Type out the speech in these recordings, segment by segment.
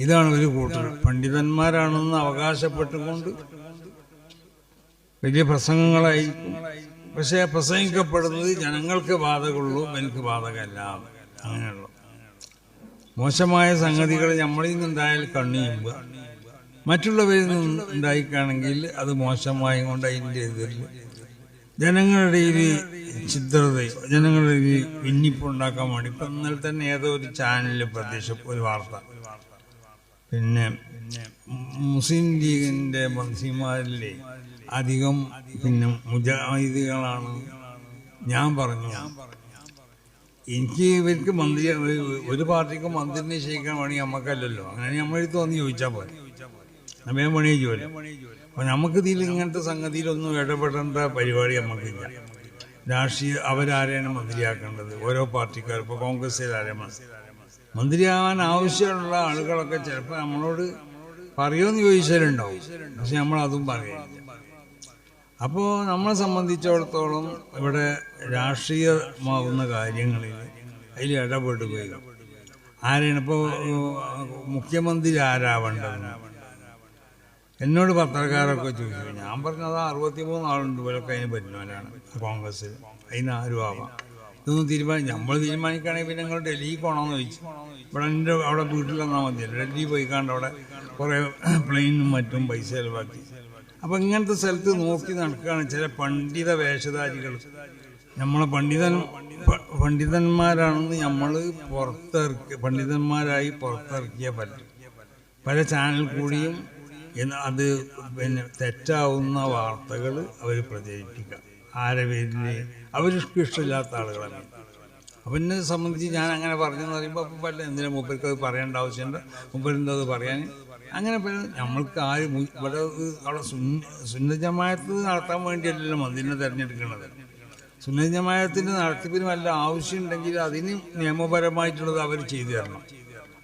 ഇതാണ് ഒരു കൂട്ടർ. പണ്ഡിതന്മാരാണെന്ന് അവകാശപ്പെട്ടുകൊണ്ട് വലിയ പ്രസംഗങ്ങളായിരിക്കും. പക്ഷെ പ്രസംഗിക്കപ്പെടുന്നത് ജനങ്ങൾക്ക് ബാധകമുള്ളൂ, എനിക്ക് ബാധകമല്ല. അങ്ങനെയുള്ള മോശമായ സംഗതികൾ നമ്മളിൽ നിന്നുണ്ടായാൽ കണ്ണിയുമ്പ് മറ്റുള്ളവരിൽ നിന്ന് ഉണ്ടായിക്കാണെങ്കിൽ അത് മോശമായി കൊണ്ട് അതിൻ്റെ എതിരിൽ ജനങ്ങളുടെ ഒരു ഛിദ്രതയോ ജനങ്ങളുടെ ഒരു ഭിന്നിപ്പുണ്ടാക്കാൻ വേണ്ടി ഇപ്പം ഇന്നലെ തന്നെ ഏതോ ഒരു ചാനലിൽ ഒരു വാർത്ത, പിന്നെ മുസ്ലിം ലീഗിൻ്റെ മന്ത്രിമാരിലെ അധികം പിന്നെ മുജാഹിദുകളാണ്. ഞാൻ പറഞ്ഞു, എനിക്ക് ഇവർക്ക് മന്ത്രി ഒരു പാർട്ടിക്ക് മന്ത്രി നിശ്ചയിക്കാൻ വേണമെങ്കിൽ നമുക്കല്ലല്ലോ, അങ്ങനെ നമ്മളെടുത്ത് വന്ന് ചോദിച്ചാൽ പോലെ നമ്മേ പണിയെ ജോലി. അപ്പം നമുക്ക് ഇതിൽ ഇങ്ങനത്തെ സംഗതിയിലൊന്നും ഇടപെടേണ്ട പരിപാടി നമുക്കില്ല. രാഷ്ട്രീയ അവരാരെയാണ് മന്ത്രിയാക്കേണ്ടത്, ഓരോ പാർട്ടിക്കാർ. ഇപ്പോൾ കോൺഗ്രസ്സിൽ ആരെ മന്ത്രിയാവാൻ ആവശ്യമുള്ള ആളുകളൊക്കെ ചിലപ്പോൾ നമ്മളോട് പറയുമെന്ന് ചോദിച്ചാലുണ്ടാവും, പക്ഷെ നമ്മളതും പറയില്ല. അപ്പോൾ നമ്മളെ സംബന്ധിച്ചിടത്തോളം ഇവിടെ രാഷ്ട്രീയമാവുന്ന കാര്യങ്ങളിൽ അതിൽ ഇടപെടുകയും ആരാണ് ഇപ്പോൾ മുഖ്യമന്ത്രി ആരാവേണ്ടത് എന്നോട് പത്രക്കാരൊക്കെ ചോദിച്ചു. ഞാൻ പറഞ്ഞത് 63 ആളുണ്ട് ഇവരൊക്കെ അതിന് പറ്റുന്നവരാണ് കോൺഗ്രസ്സിൽ, അതിന് ആരും ആവാം. ഇതൊന്നും നമ്മൾ തീരുമാനിക്കുകയാണെങ്കിൽ പിന്നെ നിങ്ങൾ ഡൽഹിക്ക് പോകണമെന്ന് ചോദിച്ചു. ഇവിടെ എൻ്റെ അവിടെ വീട്ടിൽ വന്നാൽ മതിയല്ലോ, ഡൽഹി പോയിക്കാണ്ട് അവിടെ കുറേ പ്ലെയിനും മറ്റും പൈസ ചിലവാക്കി. അപ്പം ഇങ്ങനത്തെ സ്ഥലത്ത് നോക്കി നടക്കുകയാണ് ചില പണ്ഡിത വേഷധാരികൾ. നമ്മളെ പണ്ഡിതന്മാരാണെന്ന് നമ്മൾ പണ്ഡിതന്മാരായി പുറത്തിറക്കിയ പല ചാനൽ കൂടിയും അത് പിന്നെ തെറ്റാവുന്ന വാർത്തകൾ അവർ പ്രചരിപ്പിക്കുക. ആരെ പേരിൽ അവർക്ക് ഇഷ്ടമില്ലാത്ത ആളുകളാണ്. അപ്പം എന്നെ സംബന്ധിച്ച് ഞാൻ അങ്ങനെ പറഞ്ഞെന്ന് പറയുമ്പോൾ അപ്പം പല എന്തിനാ മൂപ്പർക്ക് അത് പറയേണ്ട ആവശ്യമുണ്ട്, മൂപ്പരെന്തത് പറയാൻ. അങ്ങനെ നമ്മൾക്ക് ആരും ഇവിടെ അവിടെ സുന്നത്ത് ജമാഅത്ത് നടത്താൻ വേണ്ടിയല്ലല്ലോ മദീനെ തിരഞ്ഞെടുക്കുന്നത്. സുന്നത്ത് ജമാഅത്തിൻ്റെ നടത്തിപ്പിന് വല്ല ആവശ്യമുണ്ടെങ്കിൽ അതിന് നിയമപരമായിട്ടുള്ളത് അവർ ചെയ്തു തരണം.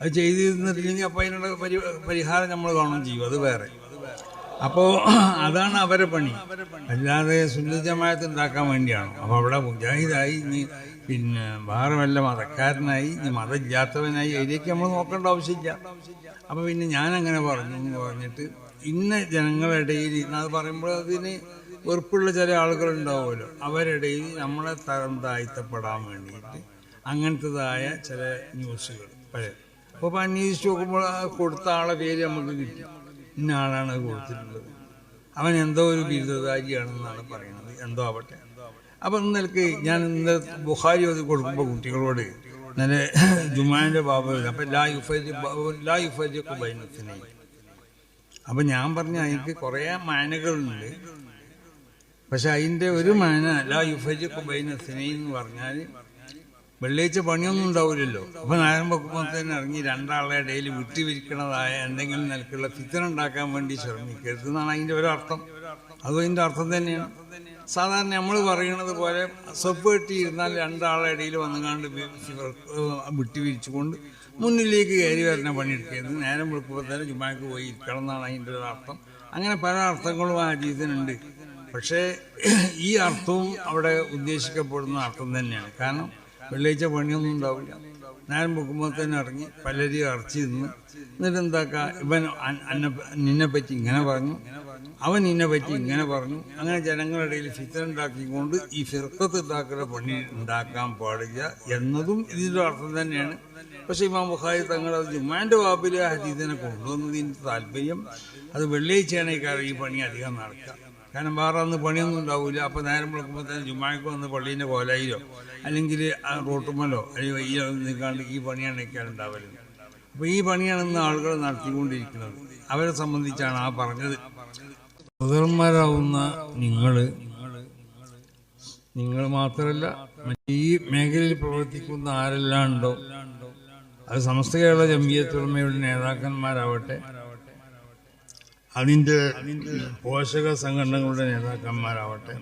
അത് ചെയ്തു തന്നിട്ടില്ലെങ്കിൽ അപ്പോൾ അതിനുള്ള പരിഹാരം നമ്മൾ ഗവൺമെൻറ് ചെയ്യും, അത് വേറെ. അപ്പോൾ അതാണ് അവരെ പണി, അല്ലാതെ സുന്നത്ത് ജമാഅത്ത് ഉണ്ടാക്കാൻ വേണ്ടിയാണ്. അപ്പോൾ അവിടെ മുജാഹിദായി ഇനി പിന്നെ വേറെ വല്ല മതക്കാരനായി ഇനി മതമില്ലാത്തവനായി അതിലേക്ക് നമ്മൾ നോക്കേണ്ട ആവശ്യമില്ല. അപ്പോൾ പിന്നെ ഞാനങ്ങനെ പറഞ്ഞു എന്ന് പറഞ്ഞിട്ട് ഇന്ന ജനങ്ങളിടയിൽ അത് പറയുമ്പോൾ അതിന് വെറുപ്പുള്ള ചില ആളുകളുണ്ടാവുമല്ലോ, അവരിടയിൽ നമ്മളെ തരം താഴ്ത്തപ്പെടാൻ വേണ്ടിയിട്ട് അങ്ങനത്തതായ ചില ന്യൂസുകൾ പഴയ. അപ്പോൾ അന്വേഷിച്ച് നോക്കുമ്പോൾ കൊടുത്ത ആളെ പേര് നമുക്ക് കിട്ടി, ഇന്ന ആളാണ് കൊടുത്തിട്ടുള്ളത്, അവൻ എന്തോ ഒരു ബിരുദധാരിയാണെന്നാണ് പറയുന്നത്, എന്തോ ആവട്ടെ. അപ്പം ഇന്നലേക്ക് ഞാൻ ഇന്നലെ ബുഖാരി അത് കൊടുക്കുമ്പോൾ കുട്ടികളോട് നല്ല ജുമാൻ്റെ ബാബ അപ്പം ലാ യുഫരിഖു ബൈന ഇസ്നൈൻ. അപ്പം ഞാൻ പറഞ്ഞ എനിക്ക് കുറേ മാനകളുണ്ട്, പക്ഷെ അതിൻ്റെ ഒരു മാന ലാ യുഫരിഖു ബൈന ഇസ്നൈൻ എന്ന് പറഞ്ഞാൽ വെള്ളിയാഴ്ച പണിയൊന്നും ഉണ്ടാവില്ലല്ലോ. അപ്പം നേരം വെക്കുമ്പോൾ തന്നെ ഇറങ്ങി രണ്ടാളെ ഇടയിൽ വിട്ടുപിരിക്കണതായ എന്തെങ്കിലും നിലക്കുള്ള ഫിത്തന ഉണ്ടാക്കാൻ വേണ്ടി ശ്രമിക്കരുത് എന്നാണ് അതിൻ്റെ ഒരർത്ഥം. അതും അതിൻ്റെ അർത്ഥം തന്നെയാണ്. സാധാരണ നമ്മൾ പറയുന്നത് പോലെ സൊപ്പ് കെട്ടിയിരുന്നാൽ രണ്ടാളെ ഇടയിൽ വന്നുകാണ്ട് വിട്ടുപിരിച്ചുകൊണ്ട് മുന്നിലേക്ക് കയറി വരുന്ന പണിയെടുക്കരുത്, നേരം വെളുക്കുമ്പോൾ തന്നെ ജുമാക്ക് പോയി ഇരിക്കണം എന്നാണ് അതിൻ്റെ ഒരു അർത്ഥം. അങ്ങനെ പല അർത്ഥങ്ങളും ആ ഹദീസിനുണ്ട്. പക്ഷേ ഈ അർത്ഥവും അവിടെ ഉദ്ദേശിക്കപ്പെടുന്ന അർത്ഥം തന്നെയാണ്. കാരണം വെള്ളിയാഴ്ച പണിയൊന്നും ഉണ്ടാവില്ല, നേരം വെക്കുമ്പോൾ തന്നെ ഇറങ്ങി പലരും ഇറച്ചി തിന്ന് എന്നിട്ട് എന്താക്കുക, ഇവൻ നിന്നെപ്പറ്റി ഇങ്ങനെ പറഞ്ഞു, അവൻ നിന്നെപ്പറ്റി ഇങ്ങനെ പറഞ്ഞു, അങ്ങനെ ജനങ്ങളുടെ ഇടയിൽ ഫിത്തന ഉണ്ടാക്കിക്കൊണ്ട് ഈ ഫിർഖത്ത് ഉണ്ടാക്കുന്ന പണി ഉണ്ടാക്കാൻ പാടില്ല എന്നതും ഇതിൻ്റെ അർത്ഥം തന്നെയാണ്. പക്ഷേ ഇമാം ബുഖാരി തങ്ങൾ അത് ജുമാൻ്റെ ബാബിലെ ഹദീസിനെ കൊണ്ടുവന്നതിൻ്റെ താല്പര്യം അത് വെള്ളിയാഴ്ചയാണ് ഈ പണി അധികം നടക്കുക. കാരണം വേറെ അന്ന് പണിയൊന്നും ഉണ്ടാവില്ല. അപ്പോൾ നേരം വിളക്കുമ്പോൾ തന്നെ ജുമാക്ക് വന്ന് പള്ളീൻ്റെ കോലയിലോ അല്ലെങ്കിൽ റോട്ടുമലോ അല്ലെങ്കിൽ വയ്യോ നിൽക്കാണ്ട് ഈ പണിയാണ് നിൽക്കാനുണ്ടാവരുത്. അപ്പോൾ ഈ പണിയാണ് ഇന്ന് ആളുകൾ നടത്തിക്കൊണ്ടിരിക്കുന്നത്. അവരെ സംബന്ധിച്ചാണ് ആ പറഞ്ഞത്. സ്വതന്ത്രന്മാരാവുന്ന നിങ്ങൾ മാത്രമല്ല, ഈ മേഖലയിൽ പ്രവർത്തിക്കുന്ന ആരെല്ലാം ഉണ്ടോ, അത് സമസ്ത കേരള ജംഇയ്യത്തുൽ നേതാക്കന്മാരാവട്ടെ, അതിൻ്റെ പോഷക സംഘടനകളുടെ നേതാക്കന്മാരാവട്ടെ,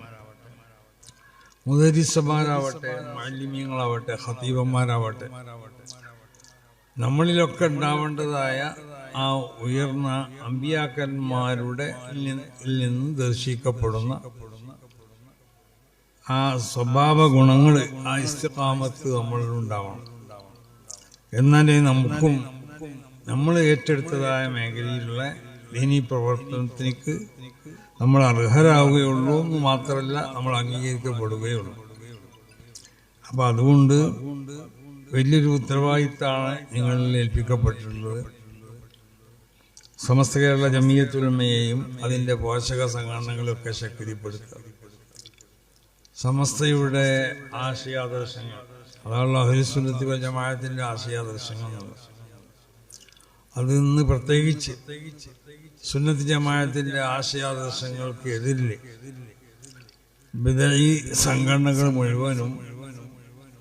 മുദരിസമാരാവട്ടെ, മുഅല്ലിമീങ്ങളാവട്ടെ, ഖതീബന്മാരാവട്ടെ, നമ്മളിലൊക്കെ ഉണ്ടാവേണ്ടതായ ആ ഉയർന്ന അമ്പിയാക്കന്മാരുടെ നിന്ന് ദർശിക്കപ്പെടുന്ന ആ സ്വഭാവ ഗുണങ്ങൾ, ആ ഇസ്തിഖാമത്ത് നമ്മളിലുണ്ടാവണം. എന്നാലേ നമുക്കും നമ്മൾ ഏറ്റെടുത്തതായ മേഖലയിലുള്ള ദീനീ പ്രവർത്തനത്തിലേക്ക് നമ്മൾ അർഹരാവുകയുള്ളൂ എന്ന് മാത്രമല്ല നമ്മൾ അംഗീകരിക്കപ്പെടുകയുള്ളൂ. അപ്പം അതുകൊണ്ട് വലിയൊരു ഉത്തരവാദിത്തമാണ് നിങ്ങളിൽ ഏൽപ്പിക്കപ്പെട്ടിട്ടുള്ളത്. സമസ്ത കേരള ജമിയത്തുൽ ഉലമയെയും അതിൻ്റെ പോഷക സംഘടനകളൊക്കെ ശക്തിപ്പെടുത്തുക. സമസ്തയുടെ ആശയാദർശങ്ങൾ, അതാണ് അഹ്ലു സുന്നത്തി വൽ ജമാഅത്തിന്റെ ആശയാദർശങ്ങൾ എന്നുള്ളത്. അതിൽ നിന്ന് പ്രത്യേകിച്ച് സുന്നത്തി ജമാഅത്തിന്റെ ആശയാദർശങ്ങൾക്ക് എതിരിൽ ബിദഈ സംഘടനകൾ മുഴുവനും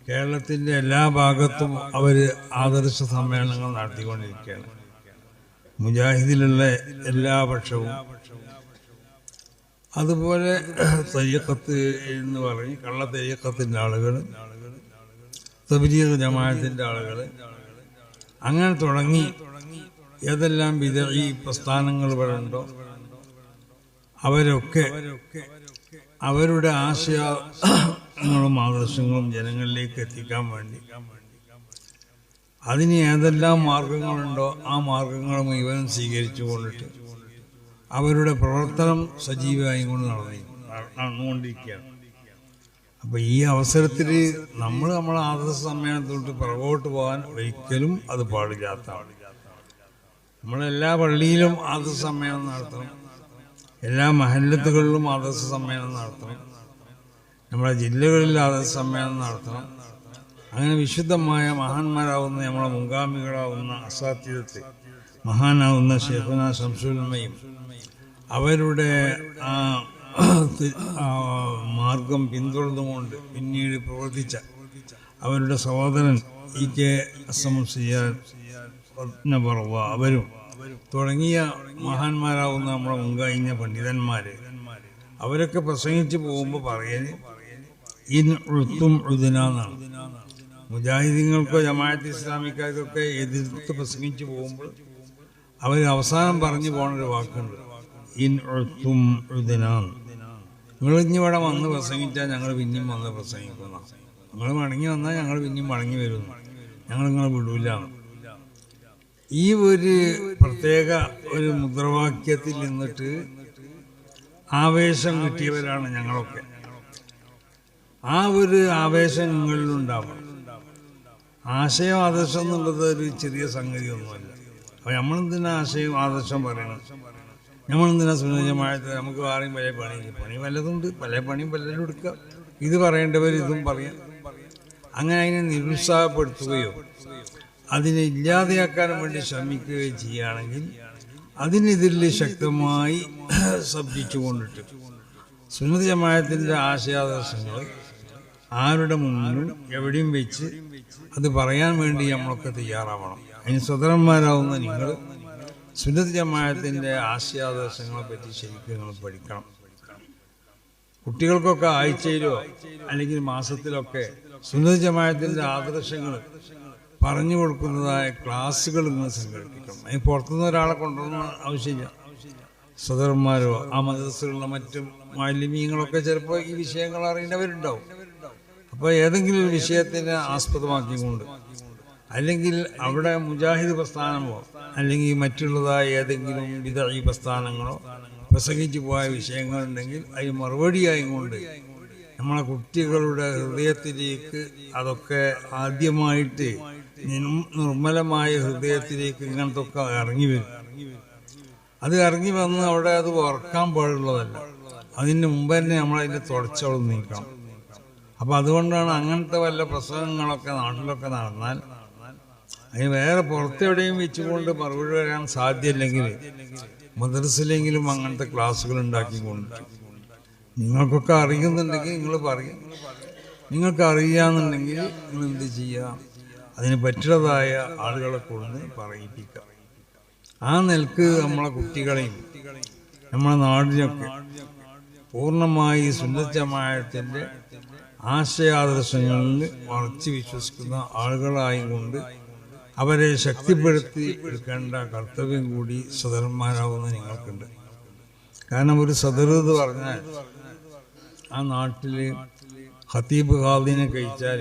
കേരളത്തിൻ്റെ എല്ലാ ഭാഗത്തും അവർ ആദർശ സമ്മേളനങ്ങൾ നടത്തിക്കൊണ്ടിരിക്കുകയാണ്. മുജാഹിദിലുള്ള എല്ലാ പക്ഷവും അതുപോലെ തരീഖത്ത് എന്ന് പറഞ്ഞ് കള്ള തരീഖത്തിൻ്റെ ആളുകൾ, തബ്ലീഗ് ജമാഅത്തിൻ്റെ ആളുകൾ, അങ്ങനെ തുടങ്ങി ഏതെല്ലാം ബിദഈ പ്രസ്ഥാനങ്ങൾ വരുന്നുണ്ടോ അവരൊക്കെ അവരുടെ ആശയങ്ങളും ആദർശങ്ങളും ജനങ്ങളിലേക്ക് എത്തിക്കാൻ വേണ്ടി അതിന് ഏതെല്ലാം മാർഗങ്ങളുണ്ടോ ആ മാർഗങ്ങൾ മുഴുവൻ സ്വീകരിച്ചു കൊണ്ടിട്ട് അവരുടെ പ്രവർത്തനം സജീവമായി കൊണ്ട് നടന്നുകൊണ്ടിരിക്കുകയാണ്. അപ്പോൾ ഈ അവസരത്തിൽ നമ്മളെ ആദർശ സമ്മേളനത്തോട്ട് പുറകോട്ട് പോകാൻ ഒരിക്കലും അത് പാടില്ലാത്തതാണ്. നമ്മളെല്ലാ പള്ളിയിലും ആദർശ സമ്മേളനം നടത്തണം, എല്ലാ മഹല്ലത്തുകളിലും ആദർശ സമ്മേളനം നടത്തണം, നമ്മുടെ ജില്ലകളിൽ ആദർശ സമ്മേളനം നടത്തണം. അങ്ങനെ വിശുദ്ധമായ മഹാന്മാരാവുന്ന നമ്മളെ മുൻഗാമികളാവുന്ന അസാധ്യതത്തെ മഹാനാവുന്ന ശൈഖുനാ ശംസുൽ ഉലമയും അവരുടെ മാർഗം പിന്തുടർന്നുകൊണ്ട് പിന്നീട് പ്രവർത്തിച്ച അവരുടെ സഹോദരൻ ഇ.കെ. അസ്സമുസിയാർ അവരും തുടങ്ങിയ മഹാന്മാരാവുന്ന നമ്മളെ മുൻകഴിഞ്ഞ പണ്ഡിതന്മാര് അവരൊക്കെ പ്രസംഗിച്ച് പോകുമ്പോൾ പറയല് ഇൻ ഉഴുത്തും ഉഴുതിനാന്നാണ്. മുജാഹിദീങ്ങൾക്കോ ജമാഅത്ത് ഇസ്ലാമിക്കാർക്കൊക്കെ എതിർത്ത് പ്രസംഗിച്ച് പോകുമ്പോൾ അവർ അവസാനം പറഞ്ഞു പോകുന്നൊരു വാക്കുണ്ട്, ഇൻ ഉഴുത്തും ഉഴുതിനാന്ന്. നിങ്ങൾ ഇനി ഇവിടെ വന്ന് പ്രസംഗിച്ചാൽ ഞങ്ങൾ പിന്നെയും വന്ന് പ്രസംഗിക്കുന്ന, നിങ്ങൾ മടങ്ങി വന്നാൽ ഞങ്ങൾ പിന്നെയും മടങ്ങി വരുന്നു, ഞങ്ങൾ നിങ്ങളെ വിടൂല. ഈ ഒരു പ്രത്യേക ഒരു മുദ്രാവാക്യത്തിൽ നിന്നിട്ട് ആവേശം കിട്ടിയവരാണ് ഞങ്ങളൊക്കെ. ആ ഒരു ആവേശം നിങ്ങളിലുണ്ടാവണം. ആശയം ആദർശം എന്നുള്ളത് ഒരു ചെറിയ സംഗതിയൊന്നുമല്ല. അപ്പം നമ്മളെന്തിനാ ആശയം ആദർശം പറയണം? നമ്മളെന്തിനാ സുന്നജമായിട്ട് നമുക്ക് ആരെയും പല പണി വല്ലതുണ്ട്, പല പണിയും പലരും എടുക്കുക. ഇത് പറയേണ്ടവർ ഇതും പറയാം. അങ്ങനെ അതിനെ നിരുത്സാഹപ്പെടുത്തുകയോ അതിനെ ഇല്ലാതെയാക്കാൻ വേണ്ടി ശ്രമിക്കുകയോ ചെയ്യുകയാണെങ്കിൽ അതിനെതിരിൽ ശക്തമായി ശബ്ദിച്ചുകൊണ്ടിട്ട് സുന്നത്ത് ജമാഅത്തിൻ്റെ ആശയാദർശങ്ങൾ ആരുടെ മുന്നിലും എവിടെയും വെച്ച് അത് പറയാൻ വേണ്ടി നമ്മളൊക്കെ തയ്യാറാവണം. അതിന് സ്വതന്ത്രന്മാരാവുന്ന നിങ്ങൾ സുന്നത്ത് ജമാഅത്തിൻ്റെ ആശയാദർശങ്ങളെ പറ്റി ശരിക്കും നിങ്ങൾ പഠിക്കണം. കുട്ടികൾക്കൊക്കെ ആഴ്ചയിലോ അല്ലെങ്കിൽ മാസത്തിലൊക്കെ സുന്നത്ത് ജമാഅത്തിൻ്റെ ആദർശങ്ങൾ പറഞ്ഞു കൊടുക്കുന്നതായ ക്ലാസ്സുകൾ നിങ്ങൾ സംഘടിപ്പിക്കണം. അതിന് പുറത്തുനിന്ന് ഒരാളെ കൊണ്ടുവന്ന ആവശ്യമില്ല. സദർമാരോ ആ മദ്രസയിലുള്ള മറ്റു മാലിന്യങ്ങളൊക്കെ ചിലപ്പോൾ ഈ വിഷയങ്ങൾ അറിയേണ്ടവരുണ്ടാവും. അപ്പോൾ ഏതെങ്കിലും ഒരു വിഷയത്തിനെ ആസ്പദമാക്കിക്കൊണ്ട് അല്ലെങ്കിൽ അവിടെ മുജാഹിദ് പ്രസ്ഥാനമോ അല്ലെങ്കിൽ മറ്റുള്ളതായ ഏതെങ്കിലും ബിദഈ പ്രസ്ഥാനങ്ങളോ പ്രസംഗിച്ചു പോയ വിഷയങ്ങളുണ്ടെങ്കിൽ അതിന് മറുപടിയായും കൊണ്ട് നമ്മളെ കുട്ടികളുടെ ഹൃദയത്തിലേക്ക് അതൊക്കെ ആദ്യമായിട്ട് നിർമ്മലമായ ഹൃദയത്തിലേക്ക് ഇങ്ങനത്തെ ഒക്കെ ഇറങ്ങി വരും. അത് ഇറങ്ങി വന്ന് അവിടെ അത് ഓർക്കാൻ പാടുള്ളതല്ല. അതിന് മുമ്പ് തന്നെ നമ്മളതിൻ്റെ തുടച്ചവിടെ നീക്കണം. അപ്പം അതുകൊണ്ടാണ് അങ്ങനത്തെ വല്ല പ്രസംഗങ്ങളൊക്കെ നാട്ടിലൊക്കെ നടന്നാൽ അതിന് വേറെ പുറത്തെവിടെയും വെച്ചുകൊണ്ട് മറുപടി വരാൻ സാധ്യമല്ലെങ്കിൽ മദ്രസയിലെങ്കിലും അങ്ങനത്തെ ക്ലാസ്സുകൾ ഉണ്ടാക്കിക്കൊണ്ട് നിങ്ങൾക്കൊക്കെ അറിയുന്നുണ്ടെങ്കിൽ നിങ്ങൾ പറയും. നിങ്ങൾക്ക് അറിയാമെന്നുണ്ടെങ്കിൽ നിങ്ങൾ എന്ത് ചെയ്യുക, അതിന് പറ്റുന്നതായ ആളുകളെ കൊണ്ട് പറയിപ്പിക്കുക. ആ നിലക്ക് നമ്മളെ കുട്ടികളെയും നമ്മളെ നാടിനൊക്കെ പൂർണ്ണമായി സുന്നത്ത് ജമാഅത്തിന്റെ ആശയാദർശങ്ങളിൽ ഉറച്ചു വിശ്വസിക്കുന്ന ആളുകളായി കൊണ്ട് അവരെ ശക്തിപ്പെടുത്തി എടുക്കേണ്ട കർത്തവ്യം കൂടി സദർന്മാരാവുന്ന നിങ്ങൾക്കുണ്ട്. കാരണം ഒരു സദർ എന്ന് പറഞ്ഞാൽ ആ നാട്ടിൽ ഖതീബ് ഖാദിനെ കഴിച്ചാൽ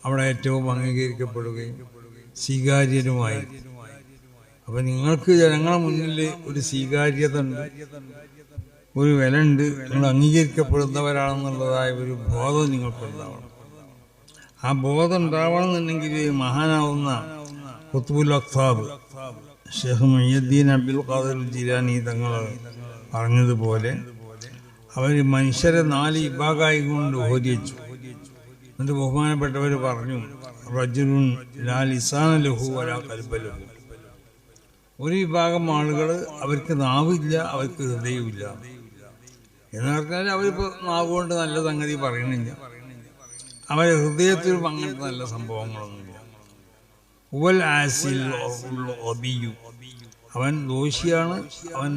അവിടെ ഏറ്റവും അംഗീകരിക്കപ്പെടുകയും സ്വീകാര്യനുമായി അപ്പം നിങ്ങൾക്ക് ജനങ്ങളുടെ മുന്നിൽ ഒരു സ്വീകാര്യത ഉണ്ട്, ഒരു വില ഉണ്ട്, നിങ്ങൾ അംഗീകരിക്കപ്പെടുന്നവരാണെന്നുള്ളതായ ഒരു ബോധം നിങ്ങൾക്കുണ്ടാവണം. ആ ബോധം ഉണ്ടാവണമെന്നുണ്ടെങ്കിൽ മഹാനാവുന്ന ഖുത്ബുൽ അഖ്താബ് ഷെയ്ഖ് മുഈനുദ്ദീൻ അബ്ദുൽ ഖാദിർ ജിലാനി തങ്ങൾ പറഞ്ഞതുപോലെ അവർ മനുഷ്യരെ 4 വിഭാഗമായി കൊണ്ട് ഓരിച്ചു. എന്നിട്ട് ബഹുമാനപ്പെട്ടവർ പറഞ്ഞു, റജുലുൻ ലാ ലിസാന ലഹു വലാ ഖൽബ ലഹു. ഒരു വിഭാഗം ആളുകൾ അവർക്ക് നാവില്ല, അവർക്ക് ഹൃദയമില്ല. എന്ന് പറഞ്ഞാൽ അവരിപ്പോൾ നാവ് കൊണ്ട് നല്ല സംഗതി പറയണില്ല, അവരെ ഹൃദയത്തിലും അങ്ങനത്തെ നല്ല സംഭവങ്ങളൊന്നുമില്ല. ഉവൽ ആസിൽ ഒബിയു, അവൻ ദോഷിയാണ്, അവൻ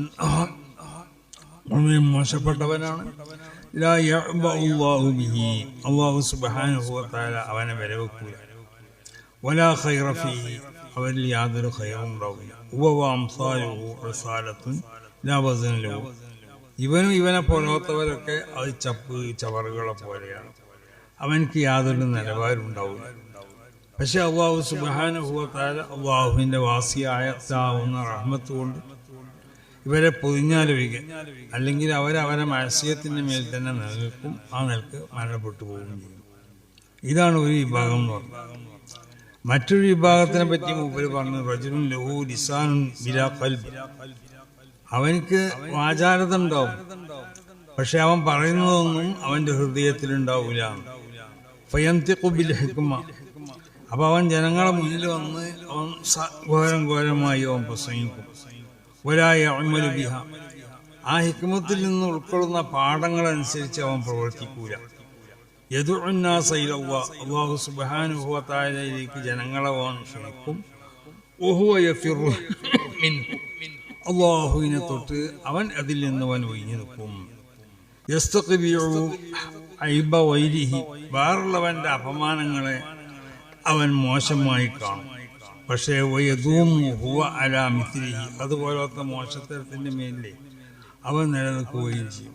മോശപ്പെട്ടവനാണ്. ലാ യഅ്ബഉല്ലാഹു ബിഹി, അല്ലാഹു സുബ്ഹാനഹു വ തആല അവനെ വിലവെക്കൂല. വലാ ഖൈറ ഫീഹി, അവരിൽ യാതൊരു ഖൈറും ഉണ്ടാവില്ല. ഉവ അംസാലുഹു റസാലത്തുൻ ലാ വസന ലഹു, ഇവനും ഇവനെ പോലത്തവരൊക്കെ അത് ചവറുകളെ പോലെയാണ്, അവനക്ക് യാതൊരു നിലവാരം ഉണ്ടാവില്ല. പക്ഷെ അല്ലാഹു സുബ്ഹാനഹു വ തആല അല്ലാഹുവിൻ്റെ വാസിയായ റഹ്മത്ത് കൊണ്ട് ഇവരെ പൊതിഞ്ഞാലൊഴികെ, അല്ലെങ്കിൽ അവരവരെ മാസിയത്തിൻ്റെ മേൽ തന്നെ നിലനിൽക്കും, ആ നിലക്ക് മരണപ്പെട്ടു പോവുകയും ചെയ്യും. ഇതാണ് ഒരു വിഭാഗം എന്ന് പറഞ്ഞത്. മറ്റൊരു വിഭാഗത്തിനെ പറ്റി മൂപ്പര് പറഞ്ഞു, റജുലുൻ ലഹു ലിസാനുൻ ബിലാ ഖൽബ്, അവനക്ക് വാചാരത ഉണ്ടാവും, പക്ഷെ അവൻ പറയുന്നതൊന്നും അവൻ്റെ ഹൃദയത്തിലുണ്ടാവില്ല. ഫയന്തിഖു ബിൽ ഹിക്മ, അപ്പൊ അവൻ ജനങ്ങളെ മുന്നിൽ വന്ന് അവൻ ഘോരമായി അവൻ പ്രസംഗിക്കും. വലാ യഅ്മലു ബിഹ, ആ ഹിക്മത്തിൽ നിന്ന് ഉൾക്കൊള്ളുന്ന പാഠങ്ങളനുസരിച്ച് അവൻ പ്രവർത്തിക്കൂല. യദുഉന്നാസ ഇലല്ലാഹ്, അല്ലാഹു സുബ്ഹാനഹു വ തആലയിലേക്ക് ജനങ്ങളെ അവൻ ക്ഷണിക്കും. വഹുവ യഫിറു മിൻഹു, അല്ലാഹുവിനെ തൊട്ട് അവൻ അതിൽ നിന്ന് അവൻ ഒഴിഞ്ഞു നിൽക്കും. യസ്തഖ്ബിഉ ഐബ വൈരിഹി, വേറുള്ളവന്റെ അപമാനങ്ങളെ അവൻ മോശമായി കാണും. പക്ഷേ വയദൂമു ഹുവ അലാ മിസ്ലിഹി, അതുപോലത്തെ മോശത്തരത്തിൻ്റെ മേലിൽ അവൻ നിലനിൽക്കുകയും ചെയ്യും.